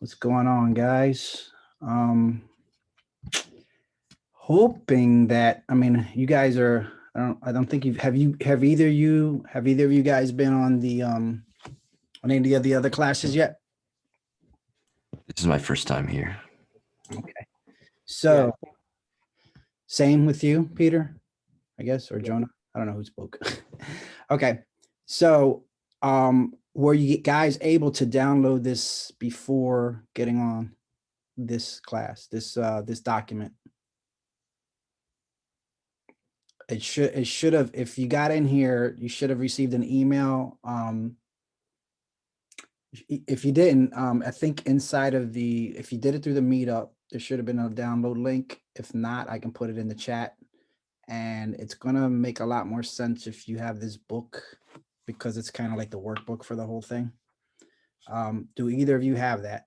What's going on, guys? Um, Hoping that you guys are. I don't think have either of you guys been on the on any of the other classes yet? This is my first time here. Okay. Yeah, So same with you, Peter, I guess, or yeah. Jonah. I don't know who spoke. Okay. So were you guys able to download this before getting on this class, this document? It should have, if you got in here, you should have received an email. If you didn't, I think inside of if you did it through the meetup, there should have been a download link. If not, I can put it in the chat, and it's gonna make a lot more sense if you have this book, because it's kind of like the workbook for the whole thing. Do either of you have that?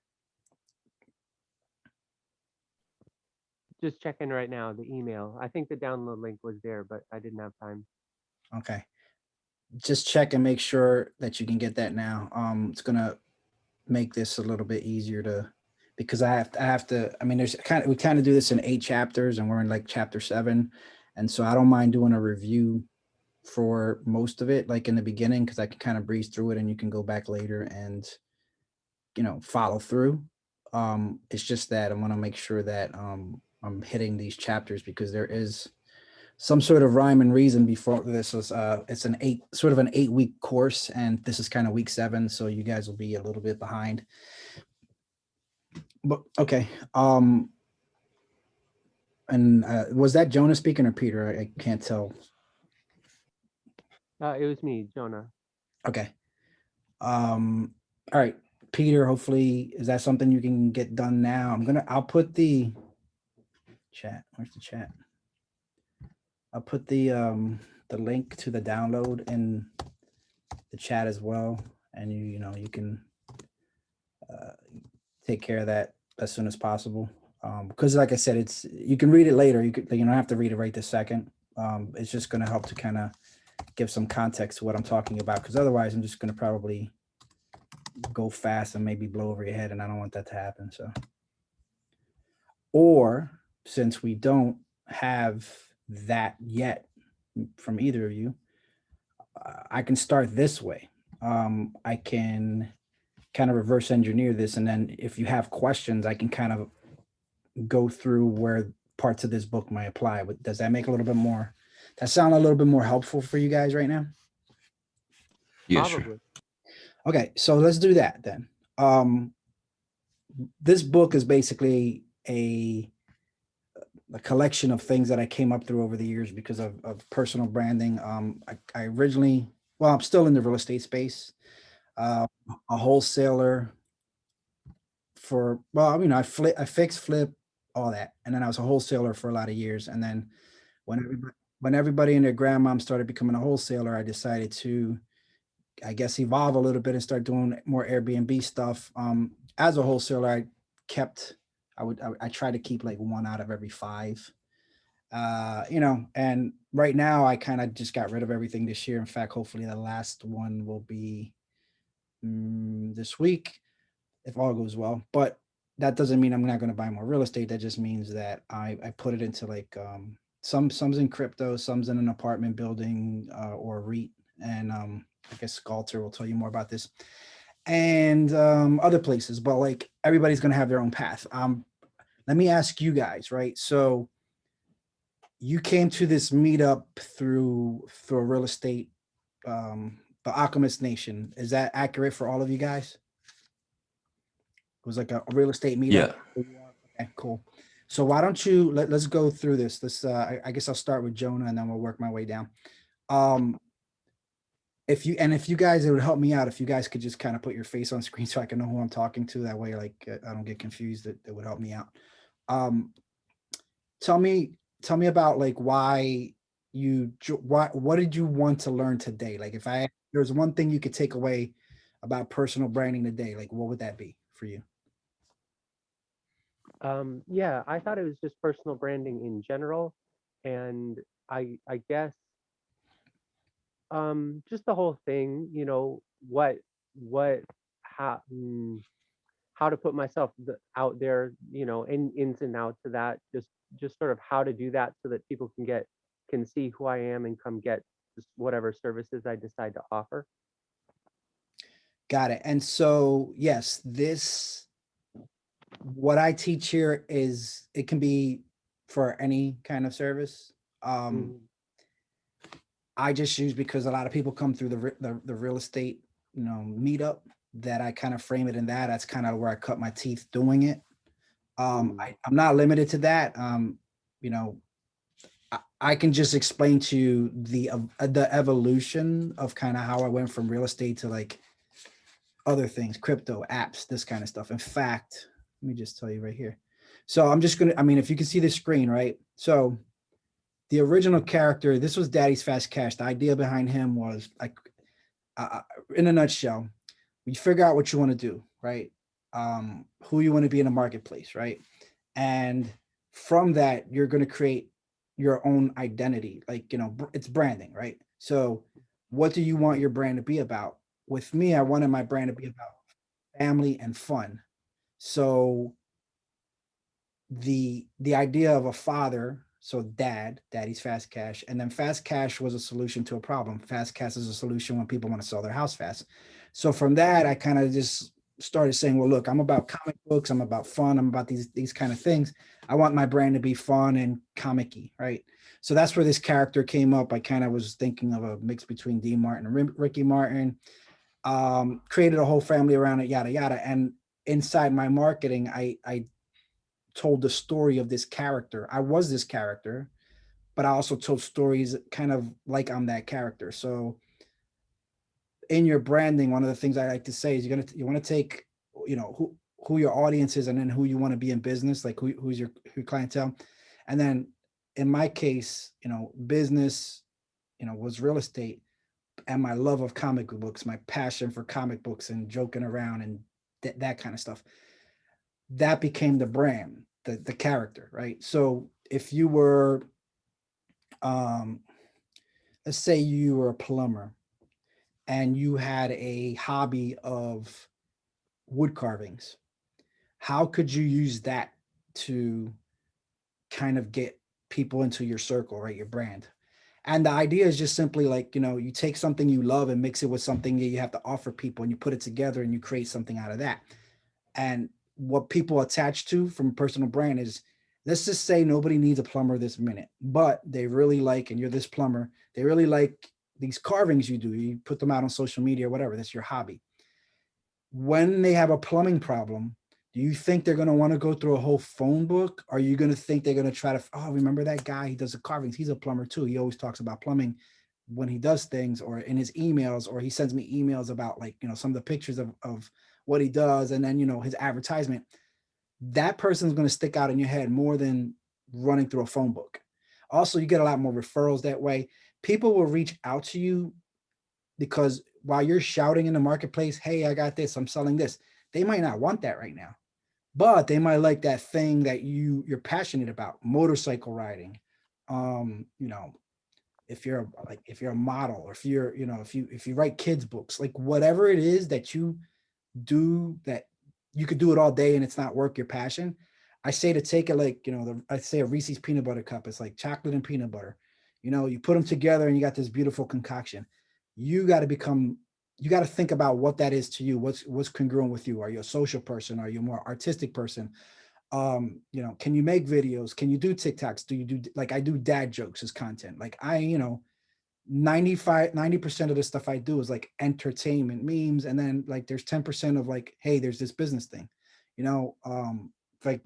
Just checking right now the email. I think the download link was there, but I didn't have time. Okay. Just check and make sure that you can get that now. It's gonna make this a little bit easier because I mean, we kind of do this in 8 chapters, and we're in like chapter 7. And so I don't mind doing a review for most of it, like in the beginning, because I can kind of breeze through it and you can go back later and, follow through. It's just that I want to make sure that I'm hitting these chapters, because there is some sort of rhyme and reason before this. It's sort of an 8-week course, and this is kind of week 7, so you guys will be a little bit behind. But okay. And was that Jonah speaking or Peter? I can't tell. It was me, Jonah. Okay. All right, Peter, hopefully, is that something you can get done now? I'll put the chat. Where's the chat? I'll put the link to the download in the chat as well. And you can take care of that as soon as possible. Because like I said, you can read it later. You don't have to read it right this second. It's just going to help to kind of give some context to what I'm talking about, because otherwise I'm just going to probably go fast and maybe blow over your head, and I don't want that to happen. So, or since we don't have that yet from either of you, I can start this way. I can kind of reverse engineer this, and then if you have questions, I can kind of go through where parts of this book might apply. But does that make a little bit more? That sound a little bit more helpful for you guys right now? Yeah, Probably. sure. Okay, so let's do that then. This book is basically a collection of things that I came up through over the years because of personal branding. I originally, well, I'm still in the real estate space, a wholesaler for, well, I fix, flip, all that. And then I was a wholesaler for a lot of years. And then when everybody and their grandmom started becoming a wholesaler, I decided to, I guess, evolve a little bit and start doing more Airbnb stuff. As a wholesaler, I try to keep like 1 out of every 5. And right now I kind of just got rid of everything this year. In fact, hopefully the last one will be this week, if all goes well. But that doesn't mean I'm not going to buy more real estate. That just means that I put it into like some's in crypto, some's in an apartment building or a REIT, and I guess Sculptor will tell you more about this, and other places. But like everybody's going to have their own path. Let me ask you guys, right? So you came to this meetup through real estate, the Alchemist Nation. Is that accurate for all of you guys? It was like a real estate meetup. Yeah. Okay, cool. So why don't you let's go through this. I guess I'll start with Jonah, and then we'll work my way down. If you guys, it would help me out if you guys could just kind of put your face on screen so I can know who I'm talking to. That way, like I don't get confused. It would help me out. Tell me about like why what did you want to learn today? Like if there's one thing you could take away about personal branding today, like what would that be for you? Yeah, I thought it was just personal branding in general, and I guess just the whole thing. What how how to put myself out there, ins and outs of that, just sort of how to do that so that people can see who I am and come get just whatever services I decide to offer. Got it. And so, yes, what I teach here is it can be for any kind of service. Mhm. I just use because a lot of people come through the real estate, meetup, that I kind of frame it in that. That's kind of where I cut my teeth doing it. I'm not limited to that. You know, I can just explain to you the evolution of kind of how I went from real estate to like other things, crypto, apps, this kind of stuff. In fact, let me just tell you right here. So I'm just gonna, I mean, if you can see the screen, right? So the original character, this was Daddy's Fast Cash. The idea behind him was like, in a nutshell, you figure out what you want to do, right? Who you want to be in a marketplace, right? And from that, you're going to create your own identity. Like, it's branding, right? So what do you want your brand to be about? With me, I wanted my brand to be about family and fun. So the idea of a father, so daddy's fast cash, and then fast cash was a solution to a problem. Fast cash is a solution when people want to sell their house fast. So from that, I kind of just started saying, well, look, I'm about comic books, I'm about fun, I'm about these kind of things. I want my brand to be fun and comic-y, right? So that's where this character came up. I kind of was thinking of a mix between Dean Martin and Ricky Martin. Created a whole family around it, yada yada. And inside my marketing, I told the story of this character. I was this character, but I also told stories kind of like I'm that character. So in your branding, one of the things I like to say is you want to take, who your audience is and then who you want to be in business, like who's your clientele. And then in my case, business, was real estate, and my love of comic books, my passion for comic books and joking around and that kind of stuff. That became the brand, the character, right? So if you were, um, let's say you were a plumber and you had a hobby of wood carvings, how could you use that to kind of get people into your circle, right? Your brand. And the idea is just simply like, you take something you love and mix it with something that you have to offer people and you put it together and you create something out of that. And what people attach to from a personal brand is, let's just say nobody needs a plumber this minute, but they really like, and you're this plumber, they really like these carvings you do. You put them out on social media or whatever, that's your hobby. When they have a plumbing problem, do you think they're going to want to go through a whole phone book? Are you going to think they're going to try to, oh, remember that guy? He does the carvings. He's a plumber too. He always talks about plumbing when he does things, or in his emails, or he sends me emails about like, some of the pictures of what he does. And then, his advertisement, that person's going to stick out in your head more than running through a phone book. Also, you get a lot more referrals that way. People will reach out to you because while you're shouting in the marketplace, hey, I got this, I'm selling this, they might not want that right now, but they might like that thing that you're passionate about, motorcycle riding. You know, if you're a model, or if you're, if you write kids books, like whatever it is that you do, that you could do it all day and it's not work, your passion. I say to take it like, I say a Reese's peanut butter cup. It's like chocolate and peanut butter. You put them together and you got this beautiful concoction. You got to become, you got to think about what that is to you. What's congruent with you? Are you a social person? Are you a more artistic person? Can you make videos? Can you do TikToks? Do you do, like, I do dad jokes as content? Like 90% of the stuff I do is like entertainment memes. And then like there's 10% of like, hey, there's this business thing, like,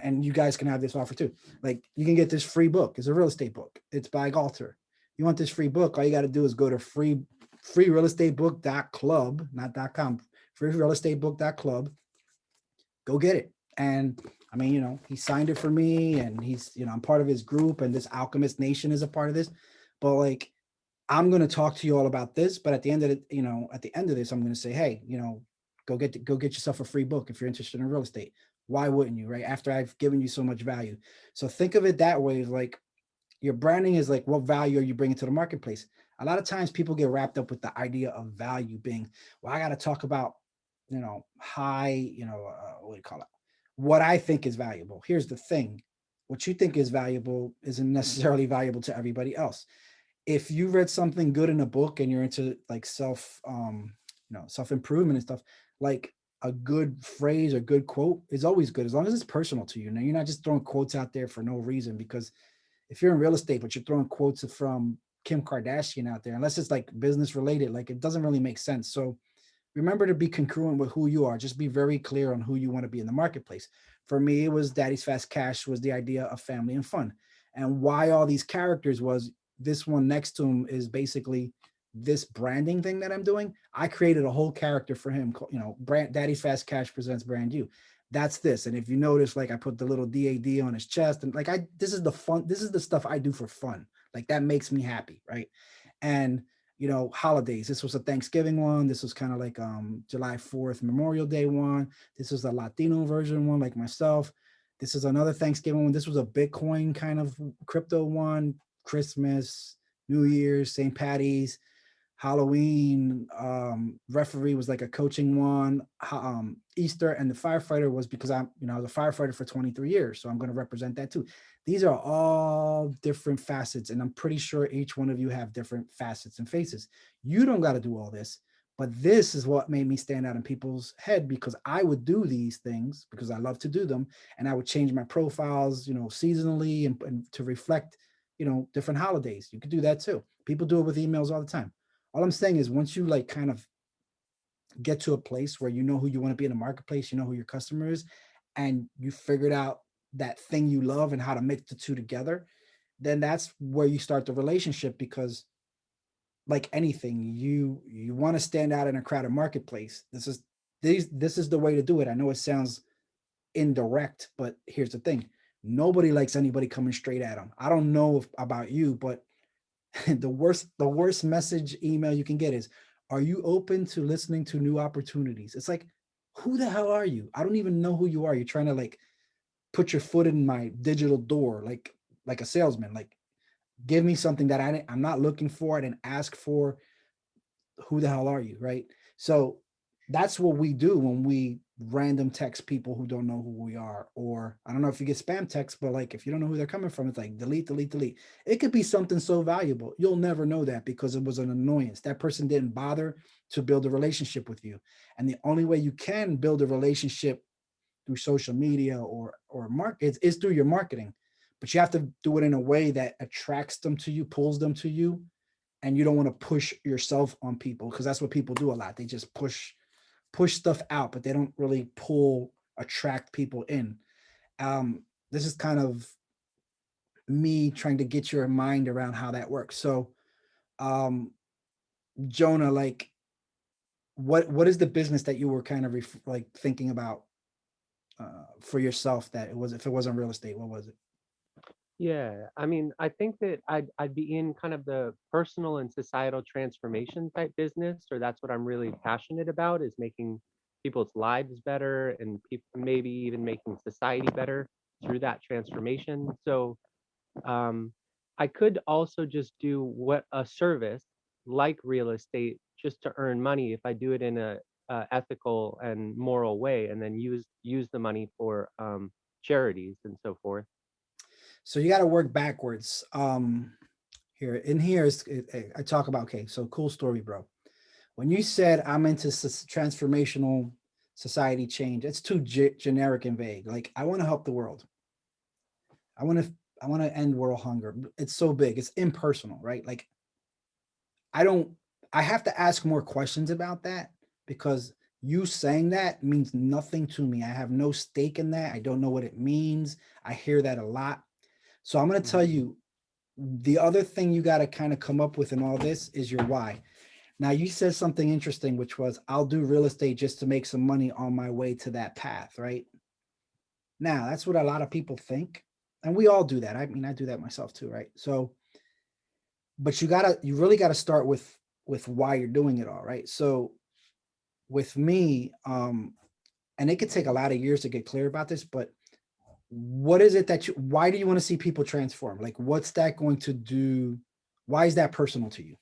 and you guys can have this offer too. Like you can get this free book. It's a real estate book. It's by Galter. You want this free book, all you got to do is go to freerealestatebook.club, not .com, freerealestatebook.club. Go get it. And I mean, he signed it for me, and he's, I'm part of his group, and this Alchemist Nation is a part of this. But like, I'm going to talk to you all about this, but at the end of it, at the end of this, I'm going to say, hey, go get yourself a free book if you're interested in real estate. Why wouldn't you, right? After I've given you so much value. So think of it that way. Like your branding is like, what value are you bringing to the marketplace? A lot of times people get wrapped up with the idea of value being, well, I got to talk about high, what do you call it? What I think is valuable. Here's the thing. What you think is valuable isn't necessarily valuable to everybody else. If you read something good in a book and you're into like self improvement and stuff, like a good phrase or good quote is always good as long as it's personal to you. Now you're not just throwing quotes out there for no reason, because if you're in real estate but you're throwing quotes from Kim Kardashian out there, unless it's like business related, like it doesn't really make sense. So remember to be congruent with who you are. Just be very clear on who you want to be in the marketplace. For me, it was Daddy's Fast Cash was the idea of family and fun. And why all these characters was this one next to him is basically this branding thing that I'm doing. I created a whole character for him, brand Daddy's Fast Cash presents Brand You. That's this. And if you notice, like I put the little DAD on his chest, and like this is the fun, this is the stuff I do for fun. Like that makes me happy, right? And holidays. This was a Thanksgiving one. This was kind of like July 4th, Memorial Day one. This was a Latino version one, like myself. This is another Thanksgiving one. This was a Bitcoin kind of crypto one, Christmas, New Year's, St. Patty's, Halloween. Referee was like a coaching one. Easter, and the firefighter was because I was a firefighter for 23 years. So I'm going to represent that too. These are all different facets, and I'm pretty sure each one of you have different facets and faces. You don't got to do all this, but this is what made me stand out in people's head, because I would do these things because I love to do them, and I would change my profiles, seasonally and to reflect, different holidays. You could do that too. People do it with emails all the time. All I'm saying is once you like kind of get to a place where you know who you want to be in the marketplace, you know who your customer is, and you figured out that thing you love and how to mix the two together, then that's where you start the relationship. Because like anything, you want to stand out in a crowded marketplace. This is the way to do it. I know it sounds indirect, but here's the thing. Nobody likes anybody coming straight at them. I don't know about you, but the worst message email you can get is, are you open to listening to new opportunities? It's like, who the hell are you? I don't even know who you are. You're trying to like put your foot in my digital door like a salesman. Like, give me something that I'm not looking for. I didn't ask for. Who the hell are you, right? So that's what we do when we random text people who don't know who we are. Or I don't know if you get spam texts, but like if you don't know who they're coming from, it's like delete, delete, delete. It could be something so valuable. You'll never know that because it was an annoyance. That person didn't bother to build a relationship with you. And the only way you can build a relationship through social media or markets is through your marketing. But you have to do it in a way that attracts them to you, pulls them to you, and you don't want to push yourself on people, because that's what people do a lot. They just push stuff out, but they don't really attract people in. This is kind of me trying to get your mind around how that works. So, um, Jonah, like, what is the business that you were kind of like thinking about for yourself, that it was, if it wasn't real estate, what was it? Yeah, I mean, I think that I'd be in kind of the personal and societal transformation type business, or that's what I'm really passionate about, is making people's lives better and people maybe even making society better through that transformation. So um, I could also just do what a service like real estate just to earn money if I do it in a ethical and moral way, and then use the money for charities and so forth. So you got to work backwards. Here is I talk about, okay, so cool story, bro. When you said I'm into transformational society change, it's too generic and vague. Like, I want to help the world. I want to I want to end world hunger. It's so big. It's impersonal, right? Like, I don't I have to ask more questions about that, because you saying that means nothing to me. I have no stake in that. I don't know what it means. I hear that a lot. So I'm going to tell Mhm. you, the other thing you got to kind of come up with in all this is your why. Now, you said something interesting, which was, I'll do real estate just to make some money on my way to that path, right? Now, that's what a lot of people think. And we all do that. I mean, I do that myself too, right? So, but you really gotta start with why you're doing it all, right? So with me, and it could take a lot of years to get clear about this, but what is it why do you want to see people transform? Like, what's that going to do? Why is that personal to you?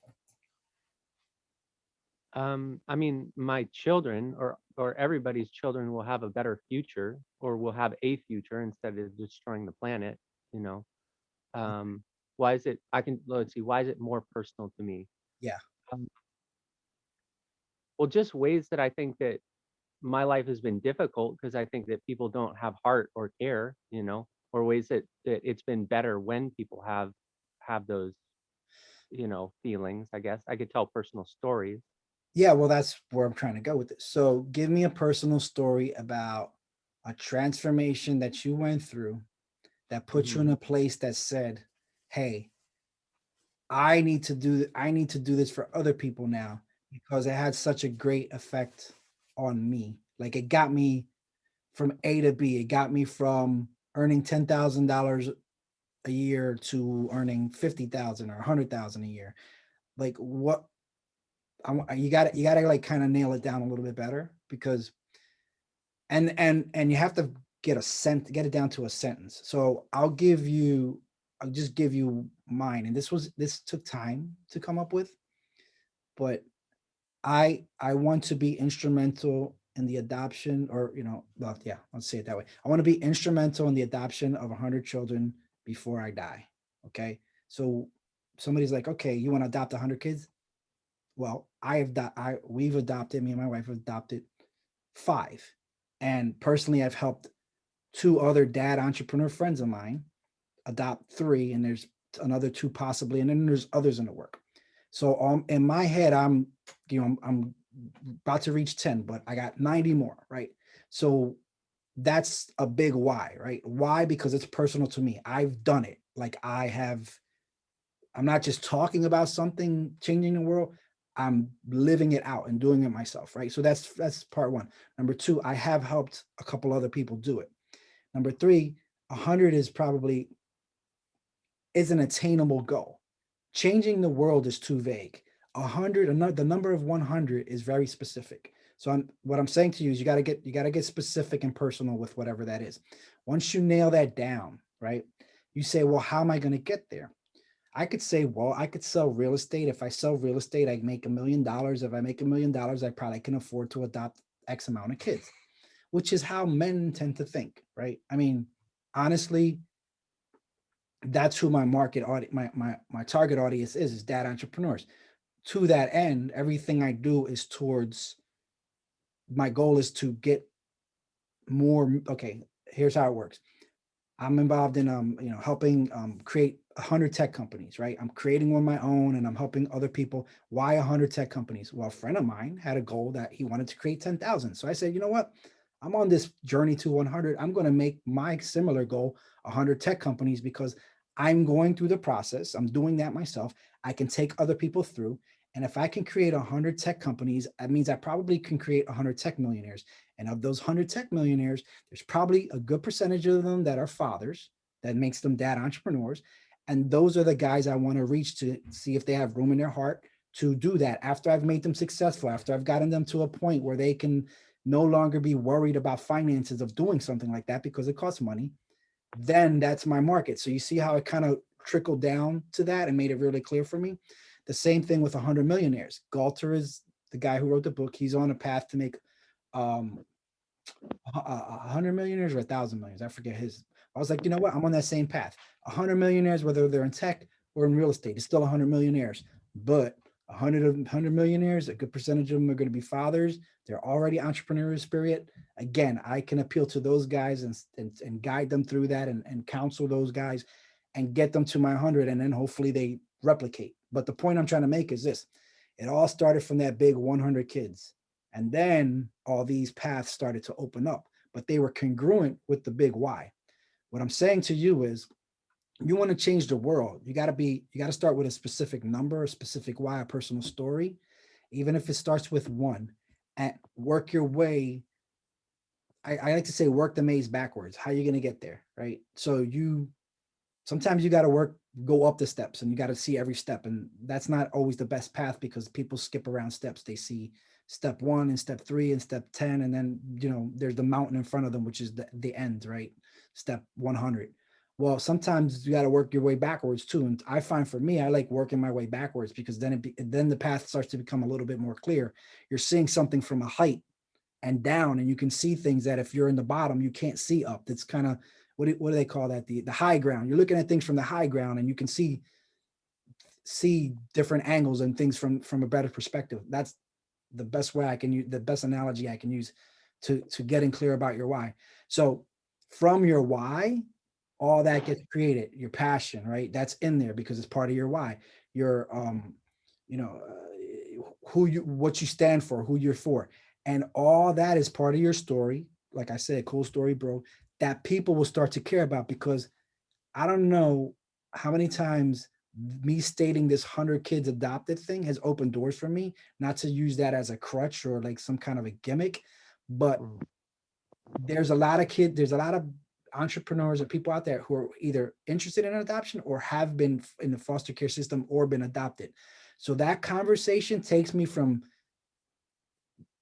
I mean, my children or everybody's children will have a better future or will have a future instead of destroying the planet, you know. Um, why is it let's see, why is it more personal to me? Yeah. Um, well, just ways that I think that my life has been difficult because I think that people don't have heart or care, you know, or ways that it's been better when people have those, you know, feelings, I guess. I could tell personal stories. Yeah, well, that's where I'm trying to go with this. So give me a personal story about a transformation that you went through that put you Mhm. in a place that said, hey, I need to do this for other people now because it had such a great effect on me. Like it got me from A to B. It got me from earning $10,000 a year to earning 50,000 or 100,000 a year. Like what you got to like kind of nail it down a little bit better because and you have to get it down to a sentence. So I'll just give you mine. And this took time to come up with, but I want to be instrumental in the adoption, or well, yeah, let's say it that way. I want to be instrumental in the adoption of 100 children before I die. Okay. So somebody's like, okay, you want to adopt 100 kids? Well, we've adopted, me and my wife have adopted 5. And personally, I've helped 2 other dad entrepreneur friends of mine adopt 3, and there's another 2 possibly, and then there's others in the work. So in my head, I'm about to reach 10, but I got 90 more, right? So that's a big why, right? Why? Because it's personal to me. I've done it. Like I'm not just talking about something changing the world. I'm living it out and doing it myself, right? So that's part one. Number two, I have helped a couple other people do it. Number three, 100 is an attainable goal. Changing the world is too vague. 100, the number of 100 is very specific. So what I'm saying to you is you got to get specific and personal with whatever that is. Once you nail that down, right? You say, well, how am I going to get there? I could say, well, I could sell real estate. If I sell real estate, I make $1 million. If I make $1 million, I probably can afford to adopt X amount of kids, which is how men tend to think, right? I mean, honestly, that's who my market audience, my target audience is dad entrepreneurs. To that end, everything I do is towards, my goal is to get more. Okay, here's how it works. I'm involved in helping create 100 tech companies, right? I'm creating one of my own and I'm helping other people. Why 100 tech companies? Well, a friend of mine had a goal that he wanted to create 10,000. So I said, you know what? I'm on this journey to 100. I'm going to make my similar goal 100 tech companies because I'm going through the process. I'm doing that myself. I can take other people through. And if I can create 100 tech companies, that means I probably can create 100 tech millionaires. And of those 100 tech millionaires, there's probably a good percentage of them that are fathers. That makes them dad entrepreneurs. And those are the guys I want to reach to see if they have room in their heart to do that. After I've made them successful, after I've gotten them to a point where they can no longer be worried about finances of doing something like that because it costs money, then that's my market. So you see how it kind of trickled down to that and made it really clear for me. The same thing with 100 millionaires. Galter is the guy who wrote the book. He's on a path to make 100 millionaires or 1,000 millions. I forget his. I was like, you know what? I'm on that same path. 100 millionaires, whether they're in tech or in real estate, it's still 100 millionaires. But 100 millionaires, a good percentage of them are going to be fathers. They're already entrepreneurial spirit. Again, I can appeal to those guys and guide them through that and counsel those guys and get them to my 100. And then hopefully they replicate. But the point I'm trying to make is this. It all started from that big 100 kids. And then all these paths started to open up, but they were congruent with the big why. What I'm saying to you is you want to change the world. You got to start with a specific number, a specific why, a personal story, even if it starts with one, and work your way. I like to say work the maze backwards. How are you going to get there? Right. So sometimes you got to go up the steps and you got to see every step. And that's not always the best path because people skip around steps. They see step 1 and step 3 and step 10. And then, there's the mountain in front of them, which is the end, right? Step 100. Well, sometimes you got to work your way backwards too. And I find for me, I like working my way backwards because then the path starts to become a little bit more clear. You're seeing something from a height and down, and you can see things that if you're in the bottom, you can't see up. That's kind of what do they call that? The high ground. You're looking at things from the high ground, and you can see different angles and things from a better perspective. That's the best way I can use, the best analogy I can use to getting clear about your why. So from your why, all that gets created. Your passion, right? That's in there because it's part of your why. Your you know, what you stand for, who you're for, and all that is part of your story. Like I said, cool story, bro. That people will start to care about because I don't know how many times me stating this 100 kids adopted thing has opened doors for me, not to use that as a crutch or like some kind of a gimmick, but Mm. there's a lot of entrepreneurs and people out there who are either interested in adoption or have been in the foster care system or been adopted. So that conversation takes me from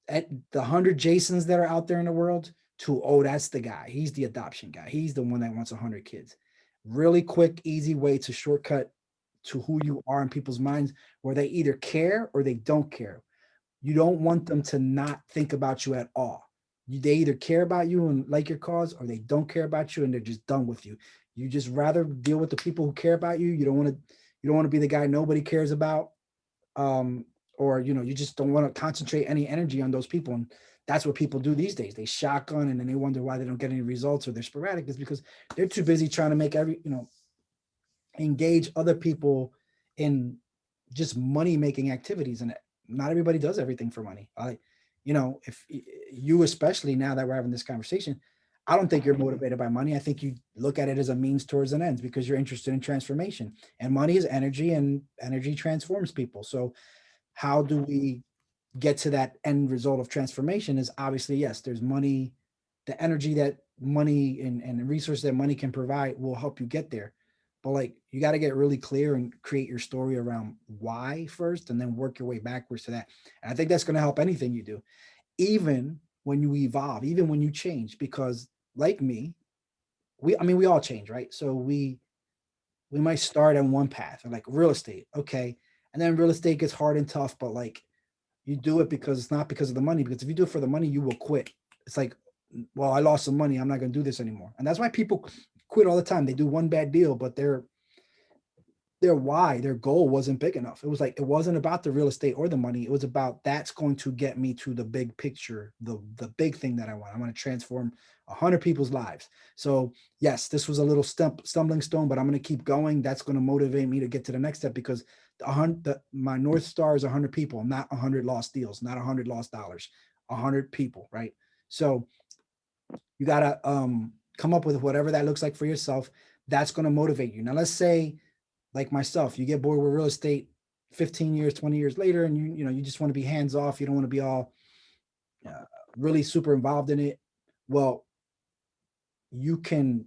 at the 100 Jasons that are out there in the world to, oh, that's the guy. He's the adoption guy. He's the one that wants 100 kids. Really quick, easy way to shortcut to who you are in people's minds where they either care or they don't care. You don't want them to not think about you at all. They either care about you and like your cause, or they don't care about you and they're just done with you. You just rather deal with the people who care about you. You don't want to be the guy nobody cares about. Um, or you just don't want to concentrate any energy on those people. And that's what people do these days. They shotgun and then they wonder why they don't get any results or they're sporadic. Is because they're too busy trying to make engage other people in just money making activities, and not everybody does everything for money. If you, especially now that we're having this conversation, I don't think you're motivated by money. I think you look at it as a means towards an end because you're interested in transformation, and money is energy and energy transforms people. So how do we get to that end result of transformation is obviously, yes, there's money. The energy that money and the resources that money can provide will help you get there. But like you got to get really clear and create your story around why first and then work your way backwards to that. And I think that's going to help anything you do, even when you evolve, even when you change, because like me, we all change, right? So we might start on one path, like real estate. Okay. And then real estate gets hard and tough, but like you do it because it's not because of the money. Because if you do it for the money, you will quit. It's like, well, I lost some money. I'm not going to do this anymore. And that's why people quit all the time. They do one bad deal, but their goal wasn't big enough. It was like, it wasn't about the real estate or the money. It was about that's going to get me to the big picture, the big thing that I want. I want to transform 100 people's lives. So yes, this was a little stumbling stone, but I'm going to keep going. That's going to motivate me to get to the next step because my North Star is 100 people, not 100 lost deals, not 100 lost dollars, 100 people, right? So you got to come up with whatever that looks like for yourself. That's going to motivate you. Now, let's say like myself, you get bored with real estate 15 years, 20 years later, and you just want to be hands off. You don't want to be all really super involved in it. Well, you can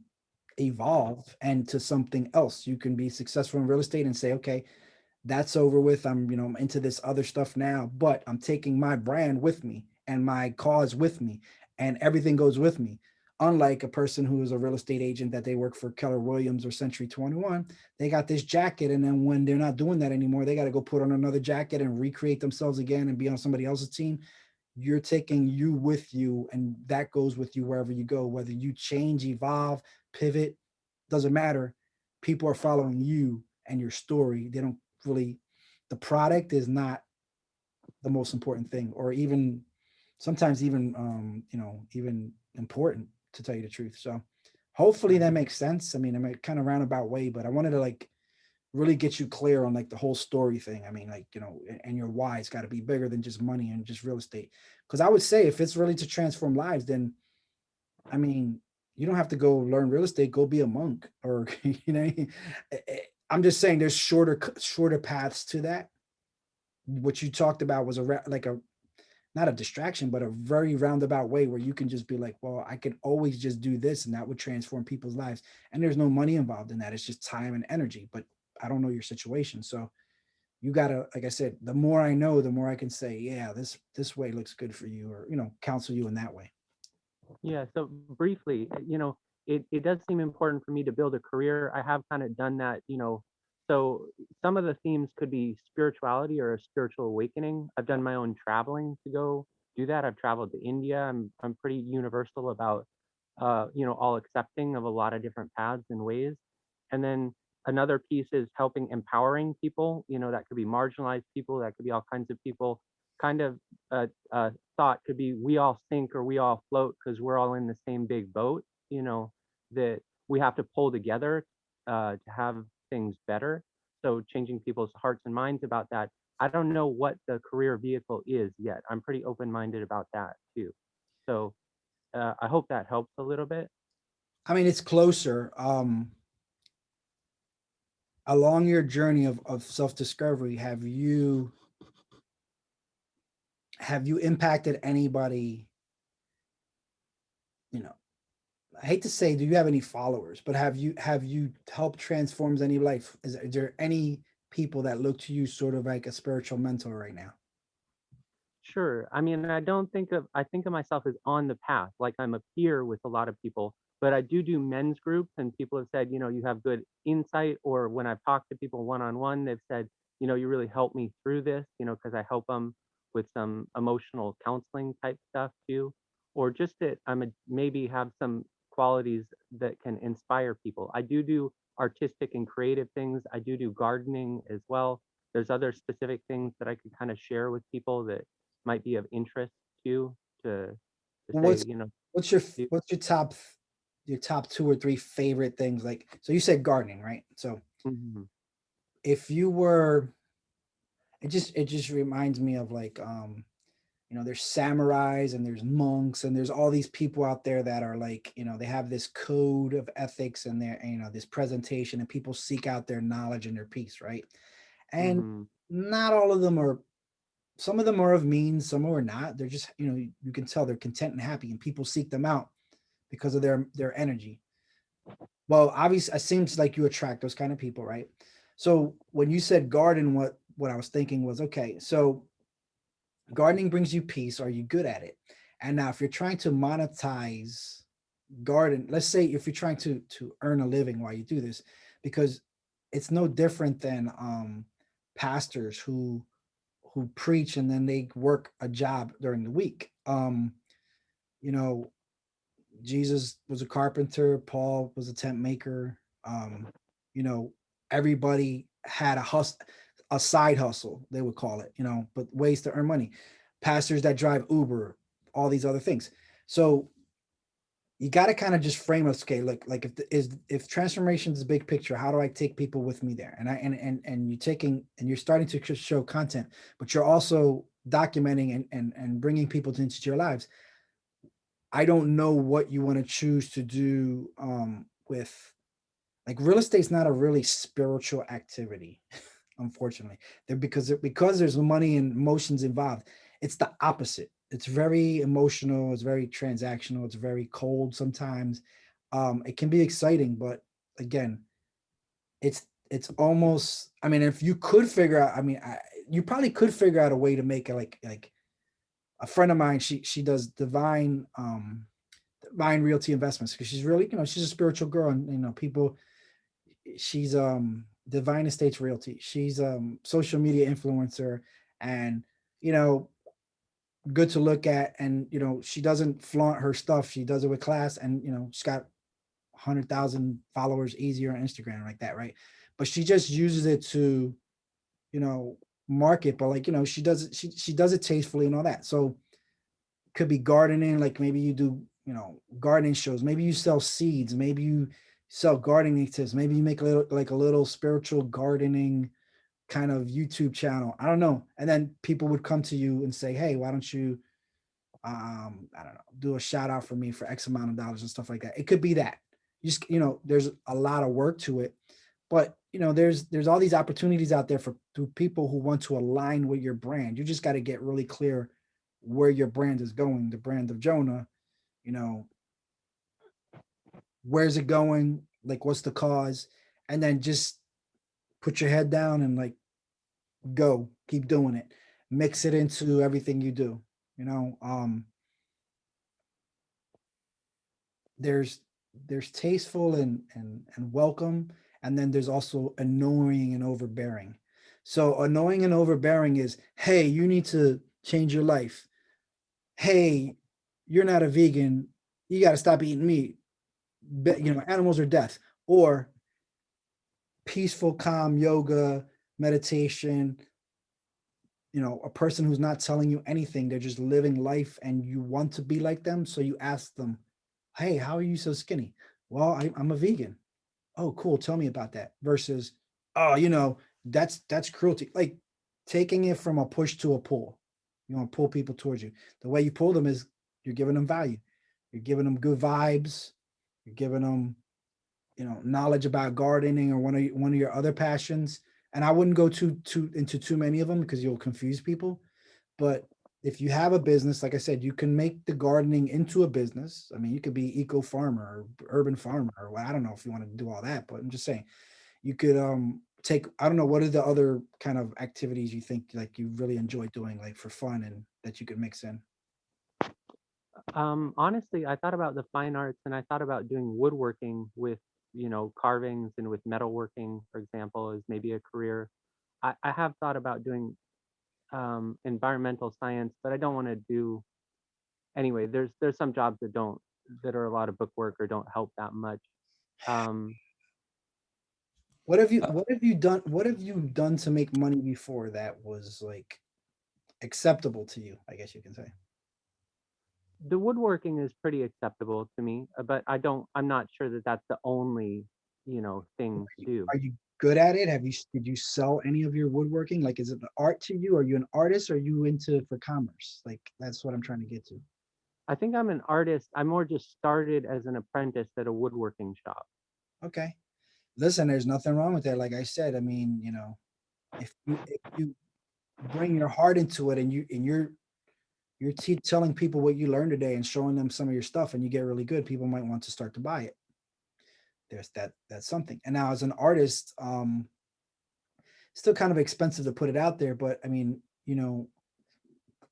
evolve into something else. You can be successful in real estate and say, okay, that's over with. I'm into this other stuff now, but I'm taking my brand with me and my cause with me, and everything goes with me. Unlike a person who is a real estate agent that they work for Keller Williams or Century 21, they got this jacket. And then when they're not doing that anymore, they got to go put on another jacket and recreate themselves again and be on somebody else's team. You're taking you with you, and that goes with you wherever you go, whether you change, evolve, pivot, doesn't matter. People are following you and your story. They don't really, the product is not the most important thing, or even sometimes even even important, to tell you the truth. So hopefully that makes sense. I mean, I'm a kind of roundabout way, but I wanted to like really get you clear on like the whole story thing. I mean, like, and your why has got to be bigger than just money and just real estate. Because I would say if it's really to transform lives, then I mean, you don't have to go learn real estate, go be a monk or I'm just saying there's shorter paths to that. What you talked about was like a not a distraction, but a very roundabout way where you can just be like, well, I can always just do this and that would transform people's lives. And there's no money involved in that. It's just time and energy. But I don't know your situation. So you gotta, like I said, the more I know, the more I can say, yeah, this way looks good for you, or counsel you in that way. Yeah. So briefly, it does seem important for me to build a career. I have kind of done that, so some of the themes could be spirituality or a spiritual awakening. I've done my own traveling to go do that. I've traveled to India. I'm pretty universal about all accepting of a lot of different paths and ways. And then another piece is helping empowering people, that could be marginalized people, that could be all kinds of people. Kind of thought could be we all sink or we all float because we're all in the same big boat, that we have to pull together to have things better. So changing people's hearts and minds about that. I don't know what the career vehicle is yet. I'm pretty open-minded about that too. So I hope that helps a little bit. I mean, it's closer. Along your journey of self-discovery, have you impacted anybody? You know, I hate to say, do you have any followers? But have you helped transforms any life? Is there any people that look to you sort of like a spiritual mentor right now? Sure. I mean, I think of myself as on the path, like I'm a peer with a lot of people, but I do men's groups and people have said, you have good insight. Or when I've talked to people one on one, they've said, you really helped me through this, because I help them with some emotional counseling type stuff too. Or just that maybe have some qualities that can inspire people. I do artistic and creative things. I do gardening as well. There's other specific things that I could kind of share with people that might be of interest to to say, What's what's your do- what's your top two or three favorite things? Like, so you said gardening, right? So Mhm, if you were, it just reminds me of like there's samurais and there's monks and there's all these people out there that are like, they have this code of ethics and their, this presentation, and people seek out their knowledge and their peace, right? And mhm, not all of them are, some of them are of means, some are not. They're just, you can tell they're content and happy, and people seek them out because of their energy. Well, obviously, it seems like you attract those kind of people, right? So when you said garden, what I was thinking was, okay, so gardening brings you peace. Are you good at it? And now, if you're trying to monetize garden, let's say if you're trying to earn a living while you do this, because it's no different than pastors who preach and then they work a job during the week. You know, Jesus was a carpenter, Paul was a tent maker. You know, everybody had a side hustle, they would call it, but ways to earn money. Pastors that drive Uber, all these other things. So you got to kind of just frame us, okay, look, like if transformation is a big picture, how do I take people with me there? And you're taking and you're starting to show content, but you're also documenting and bringing people into your lives. I don't know what you want to choose to do with, like, real estate's not a really spiritual activity, unfortunately. Because there's money and emotions involved. It's the opposite. It's very emotional. It's very transactional. It's very cold sometimes. It can be exciting, but again, it's almost. I mean, if you could figure out, I mean, you probably could figure out a way to make it like a friend of mine. She does divine realty investments because she's really, she's a spiritual girl, and people. She's Divine Estates Realty. She's social media influencer, and you know good to look at, and she doesn't flaunt her stuff. She does it with class, and she's got 100,000 followers easier on Instagram like that, right? But she just uses it to you know market, but like she does it tastefully and all that. So could be gardening, like maybe you do gardening shows, maybe you sell seeds, maybe you sell gardening tips, maybe you make a little spiritual gardening kind of YouTube channel. I don't know. And then people would come to you and say, hey, why don't you I don't know, do a shout out for me for X amount of dollars and stuff like that. It could be that. You just, there's a lot of work to it, but there's all these opportunities out there for people who want to align with your brand. You just got to get really clear where your brand is going, the brand of Jonah, you know, where's it going? Like, what's the cause? And then just put your head down and like go, keep doing it. Mix it into everything you do. You know, there's there's tasteful and welcome, and then there's also annoying and overbearing. So annoying and overbearing is, hey, you need to change your life. Hey, you're not a vegan. You got to stop eating meat. Animals are death. Or peaceful, calm yoga, meditation, a person who's not telling you anything, they're just living life and you want to be like them. So you ask them, hey, how are you so skinny? Well, I'm a vegan. Oh, cool. Tell me about that. Versus, oh, that's cruelty. Like taking it from a push to a pull. You want to pull people towards you. The way you pull them is you're giving them value. You're giving them good vibes. You're giving them, knowledge about gardening or one of your other passions. And I wouldn't go too into too many of them because you'll confuse people. But if you have a business, like I said, you can make the gardening into a business. I mean, you could be eco farmer or urban farmer, or I don't know if you want to do all that, but I'm just saying you could take, I don't know, what are the other kind of activities you think like you really enjoy doing like for fun and that you could mix in? Honestly, I thought about the fine arts and I thought about doing woodworking with, carvings and with metalworking, for example, is maybe a career. I have thought about doing environmental science, but I don't want to do anyway. There's some jobs that are a lot of bookwork or don't help that much. Um, What have you Uh, what have you done to make money before that was like acceptable to you, I guess you can say? the woodworking is pretty acceptable to me, but I'm not sure that that's the only, thing to do. Are you good at it? Did you sell any of your woodworking? Like, is it an art to you? Are you an artist? Or are you into for commerce? Like, that's what I'm trying to get to. I think I'm an artist. I more just started as an apprentice at a woodworking shop. Okay. Listen, there's nothing wrong with that. Like I said, I mean, if you bring your heart into it and you're telling people what you learned today and showing them some of your stuff and you get really good, people might want to start to buy it. That's something. And now as an artist, still kind of expensive to put it out there, but I mean,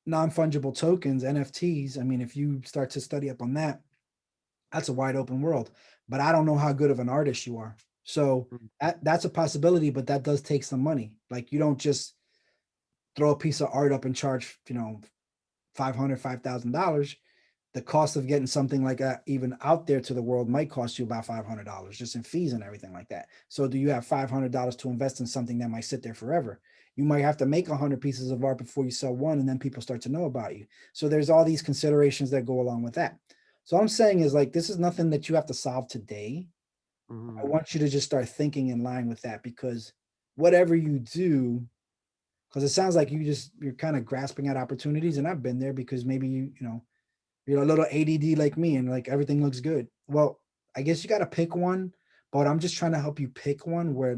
non-fungible tokens, NFTs. I mean, if you start to study up on that, that's a wide open world. But I don't know how good of an artist you are. So Mm. that's a possibility, but that does take some money. Like you don't just throw a piece of art up and charge, $5,000. The cost of getting something like that even out there to the world might cost you about $500 just in fees and everything like that. So do you have $500 to invest in something that might sit there forever? You might have to make 100 pieces of art before you sell one, and then people start to know about you. So there's all these considerations that go along with that. So I'm saying is like, this is nothing that you have to solve today. I Mhm. want you to just start thinking in line with that, because whatever you do, because it sounds like you're kind of grasping at opportunities, and I've been there because maybe you're a little ADD like me and like everything looks good. Well, I guess you got to pick one, but I'm just trying to help you pick one where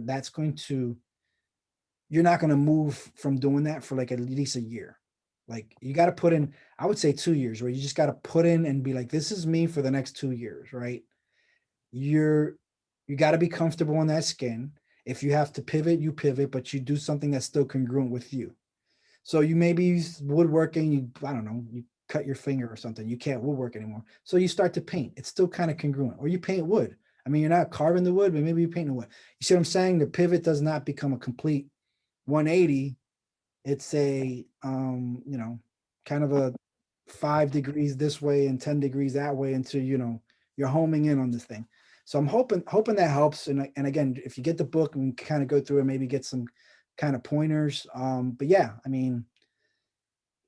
you're not going to move from doing that for like at least a year. Like you got to put in, I would say 2 years, where you just got to put in and be like, this is me for the next 2 years, right? You're, you got to be comfortable in that skin. If you have to pivot, you pivot, but you do something that's still congruent with you. So you maybe use woodworking, I don't know, you cut your finger or something, you can't woodwork anymore. So you start to paint. It's still kind of congruent. Or you paint wood. I mean, you're not carving the wood, but maybe you paint the wood. You see what I'm saying? The pivot does not become a complete 180. It's a kind of a 5 degrees this way and 10 degrees that way until you're homing in on this thing. So I'm hoping that helps. And again, if you get the book and kind of go through it, maybe get some kind of pointers. But yeah, I mean,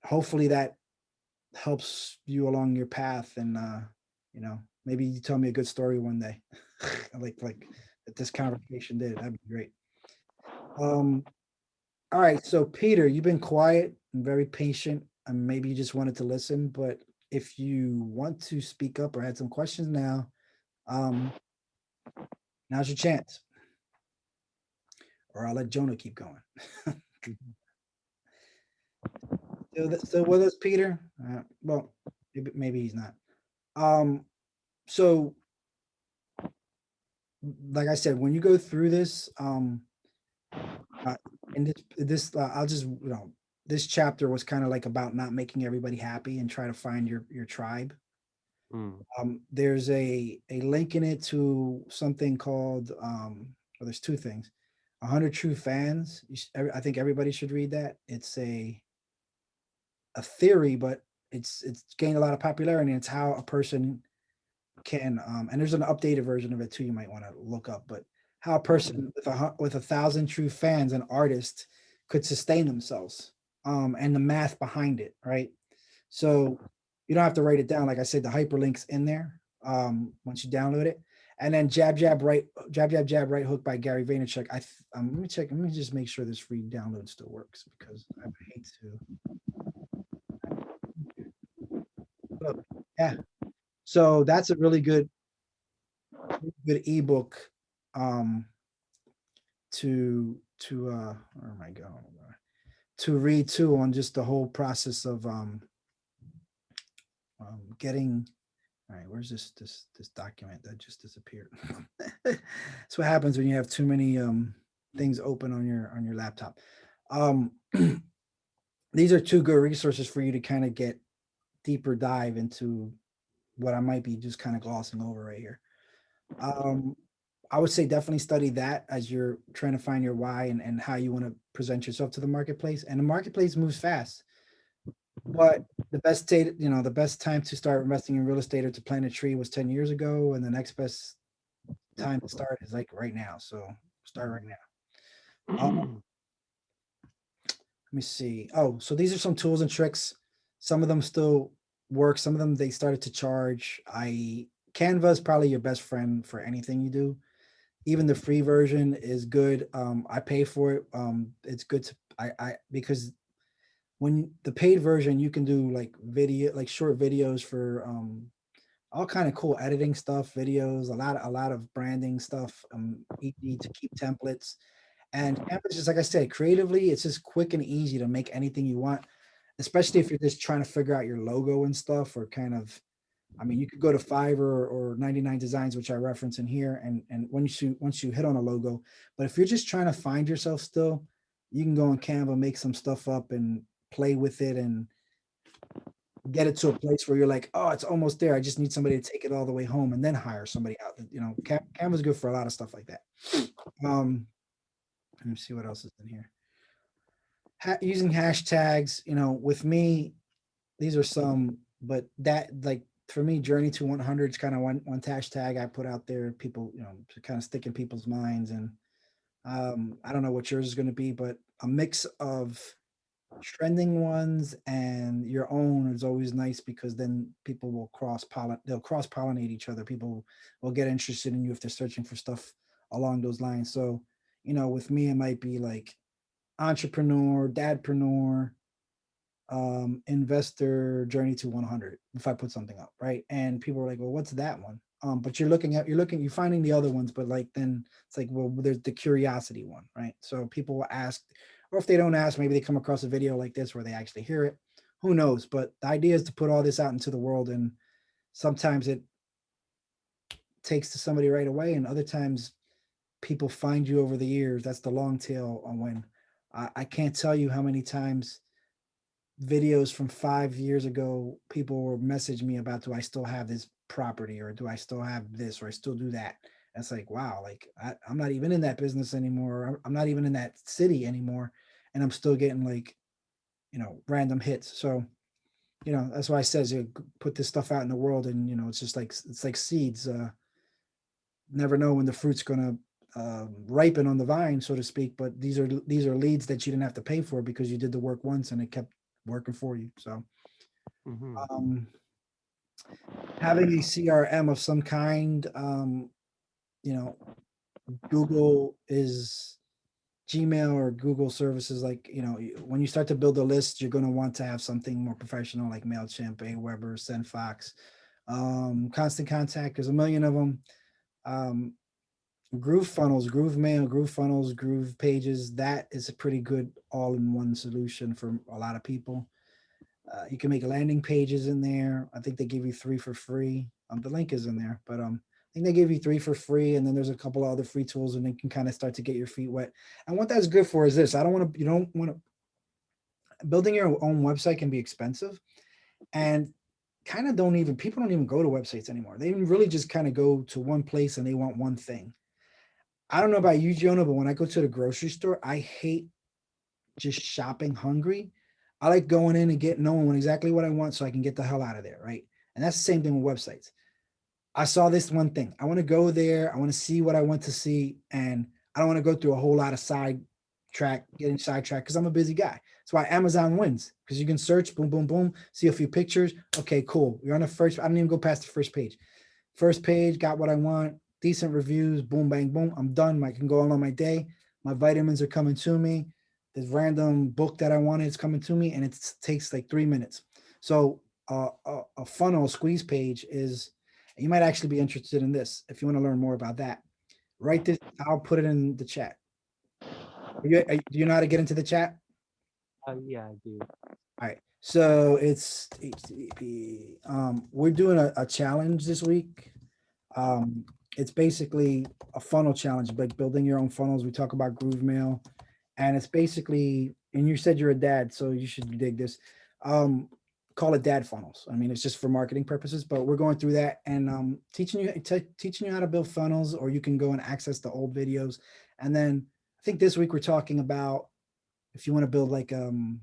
hopefully that helps you along your path, and maybe you tell me a good story one day. like that this conversation did. That'd be great. Um, all right, so Peter, you've been quiet and very patient, and maybe you just wanted to listen, but if you want to speak up or had some questions now, um, now's your chance. Or I'll let Jonah keep going. Mhm. Still with us, Peter? Well, maybe he's not. Um, so like I said, when you go through this, uh, and I'll just this chapter was kind of like about not making everybody happy and try to find your tribe. Mm. There's a link in it to something called well, there's two things. 100 True Fans. I think everybody should read that. It's a theory, but it's gained a lot of popularity. And it's how a person can and there's an updated version of it too. You might want to look up, but how a person with with 1,000 true fans, an artist, could sustain themselves, and the math behind it, right? So you don't have to write it down. Like I said, the hyperlink's in there once you download it. And then Jab Jab Jab Right Hook by Gary Vaynerchuk. Let me check. Let me just make sure this free download still works because I would hate to. Yeah. So that's a really good ebook um to where am I going? To read too on just the whole process of getting. All right, where's this document that just disappeared? That's what happens when you have too many things open on your laptop. Um, these are two good resources for you to kind of get deeper dive into what I might be just kind of glossing over right here. Um, I would say definitely study that as you're trying to find your why and how you want to present yourself to the marketplace. And the marketplace moves fast. But the best time to start investing in real estate or to plant a tree was 10 years ago, and the next best time to start is like right now. So start right now. Let me see. Oh, so these are some tools and tricks. Some of them still work. Some of them they started to charge. Canva is probably your best friend for anything you do. Even the free version is good. I pay for it. It's good to I because when the paid version you can do like short videos for all kind of cool editing stuff, videos, a lot of branding stuff, easy to keep templates. And Canva is just like I said, creatively, it's just quick and easy to make anything you want, especially if you're just trying to figure out your logo and stuff, or kind of, I mean, you could go to Fiverr or 99 Designs, which I reference in here, and once you hit on a logo. But if you're just trying to find yourself still, you can go on Canva, make some stuff up, and play with it, and get it to a place where you're like, oh, it's almost there. I just need somebody to take it all the way home and then hire somebody out. Canva's good for a lot of stuff like that. Um, let me see what else is in here. Using hashtags, with me, these are some, but that like for me, Journey to 100 is kind of one hashtag I put out there. People, to kind of stick in people's minds, and I don't know what yours is going to be, but a mix of trending ones and your own is always nice because then people will they'll cross pollinate each other. People will get interested in you if they're searching for stuff along those lines. So, with me, it might be like entrepreneur, dadpreneur, investor journey to 100 if I put something up, right? And people are like, well, what's that one? But you're finding the other ones, but like then it's like, well, there's the curiosity one, right? So people will ask, or if they don't ask, maybe they come across a video like this where they actually hear it. Who knows? But the idea is to put all this out into the world, and sometimes it takes to somebody right away, and other times people find you over the years. That's the long tail on when I can't tell you how many times videos from 5 years ago, people will message me about, do I still have this property, or do I still have this, or I still do that? And it's like, wow, like I'm not even in that business anymore. I'm not even in that city anymore. And I'm still getting like, random hits. So, that's why I says you put this stuff out in the world, and it's like seeds. Never know when the fruit's gonna ripen on the vine, so to speak. But these are leads that you didn't have to pay for because you did the work once and it kept working for you. So Mhm. um, having a CRM of some kind, you know, Google is Gmail or Google services. Like, when you start to build a list, you're going to want to have something more professional like MailChimp, Aweber, SendFox, Constant Contact. There's a million of them. Um, Groove Funnels, Groove Mail, Groove Funnels, Groove Pages. That is a pretty good all-in-one solution for a lot of people. You can make landing pages in there. I think they give you 3 for free. The link is in there, but I think they give you 3 for free, and then there's a couple of other free tools, and you can kind of start to get your feet wet. And what that's good for is this: you don't want to building your own website can be expensive, and kind of don't even, people don't even go to websites anymore. They really just kind of go to one place and they want one thing. I don't know about you, Jonah, but when I go to the grocery store, I hate just shopping hungry. I like going in and knowing exactly what I want so I can get the hell out of there, right? And that's the same thing with websites. I saw this one thing. I want to go there. I want to see what I want to see. And I don't want to go through a whole lot of getting sidetracked because I'm a busy guy. That's why Amazon wins, because you can search, boom, boom, boom, see a few pictures. Okay, cool. You're on the first, I don't even go past the first page. First page, got what I want, decent reviews, boom, bang, boom. I'm done. I can go on my day. My vitamins are coming to me. This random book that I wanted is coming to me, and it takes like 3 minutes. So a funnel squeeze page is, you might actually be interested in this if you want to learn more about that. Write this, I'll put it in the chat. Do you know how to get into the chat? Yeah, I do. All right. So it's HTTP. We're doing a challenge this week. It's basically a funnel challenge, like building your own funnels. We talk about Groove Mail, and it's basically, and you said you're a dad, so you should dig this. Call it dad funnels. I mean, it's just for marketing purposes, but we're going through that and teaching you how to build funnels, or you can go and access the old videos. And then I think this week we're talking about if you want to build like an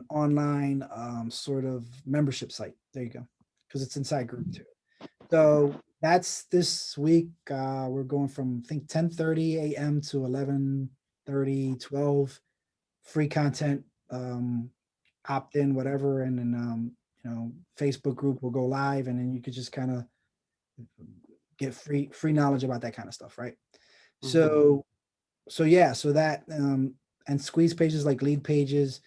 online sort of membership site. There you go, because it's inside group too. So that's this week. We're going from I think 10:30 a.m. to 11:30, 12. Free content, opt in, whatever, and then Facebook group will go live, and then you could just kind of get free knowledge about that kind of stuff, right? Mhm. So yeah, so that and squeeze pages like lead pages.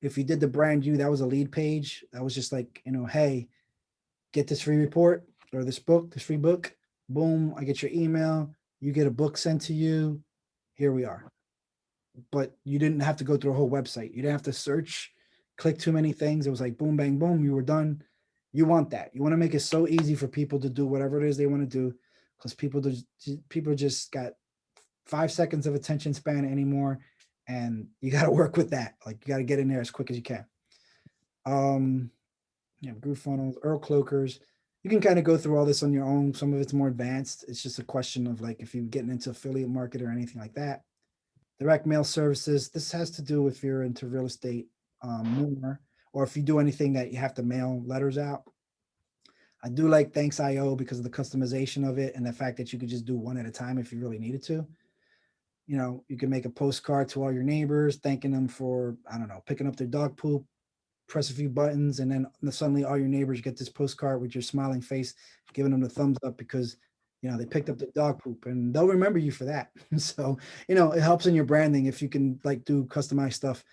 If you did the brand you, that was a lead page. That was just like, hey, get this free report or this free book. Boom, I get your email. You get a book sent to you. Here we are. But you didn't have to go through a whole website. You didn't have to search, click too many things. It was like boom, bang, boom. You were done. You want that. You want to make it so easy for people to do whatever it is they want to do, because people just got 5 seconds of attention span anymore, and you got to work with that. Like, you got to get in there as quick as you can. Groove funnels, Earl Cloakers. You can kind of go through all this on your own. Some of it's more advanced. It's just a question of like if you're getting into affiliate market or anything like that. Direct mail services. This has to do if you're into real estate more, or if you do anything that you have to mail letters out. I do like Thanks.io because of the customization of it and the fact that you could just do one at a time if you really needed to. You can make a postcard to all your neighbors, thanking them for, I don't know, picking up their dog poop, press a few buttons, and then suddenly all your neighbors get this postcard with your smiling face, giving them the thumbs up because they picked up the dog poop, and they'll remember you for that. So it helps in your branding if you can like do customized stuff.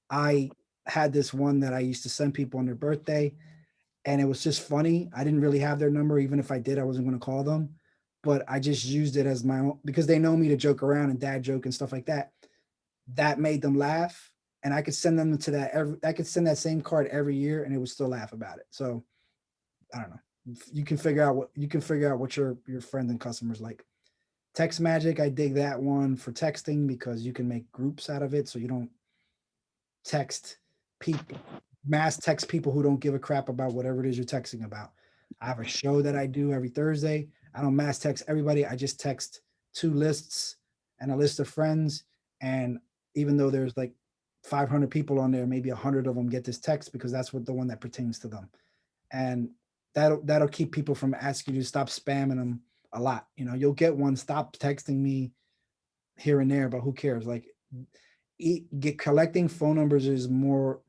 I had this one that I used to send people on their birthday, and it was just funny. I didn't really have their number. Even if I did, I wasn't going to call them, but I just used it as my own because they know me to joke around and dad joke and stuff like that. That made them laugh, and I could send them to that I could send that same card every year and it would still laugh about it. So I don't know. You can figure out what your friends and customers like. Text Magic, I dig that one for texting because you can make groups out of it, so you don't text people, mass text people who don't give a crap about whatever it is you're texting about. I have a show that I do every Thursday. I don't mass text everybody. I just text 2 lists and a list of friends. And even though there's like 500 people on there, maybe 100 of them get this text because that's what the one that pertains to them. And that'll keep people from asking you to stop spamming them a lot. You'll get one, stop texting me here and there, but who cares? Like, collecting phone numbers is more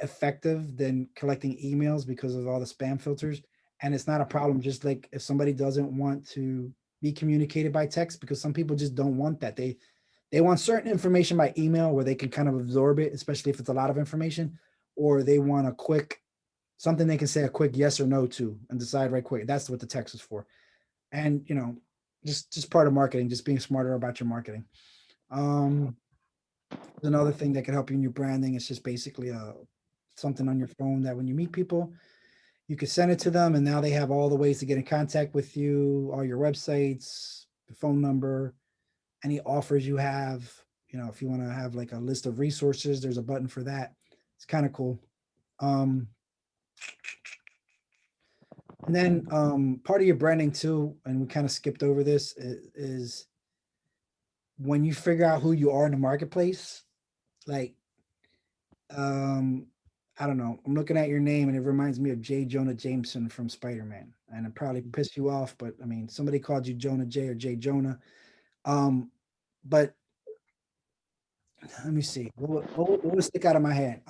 effective than collecting emails because of all the spam filters. And it's not a problem. Just like if somebody doesn't want to be communicated by text, because some people just don't want that. They want certain information by email where they can kind of absorb it, especially if it's a lot of information, or they want something they can say a quick yes or no to and decide right quick. That's what the text is for. And just part of marketing, just being smarter about your marketing. Another thing that can help you in your branding is just basically something on your phone that when you meet people, you can send it to them, and now they have all the ways to get in contact with you, all your websites, the phone number, any offers you have. If you want to have like a list of resources, there's a button for that. It's kind of cool. And then part of your branding too, and we kind of skipped over this, is when you figure out who you are in the marketplace, like I don't know, I'm looking at your name and it reminds me of J. Jonah Jameson from Spider-Man. And it probably pissed you off, but I mean, somebody called you Jonah J or J. Jonah. But let me see. What would stick out of my head?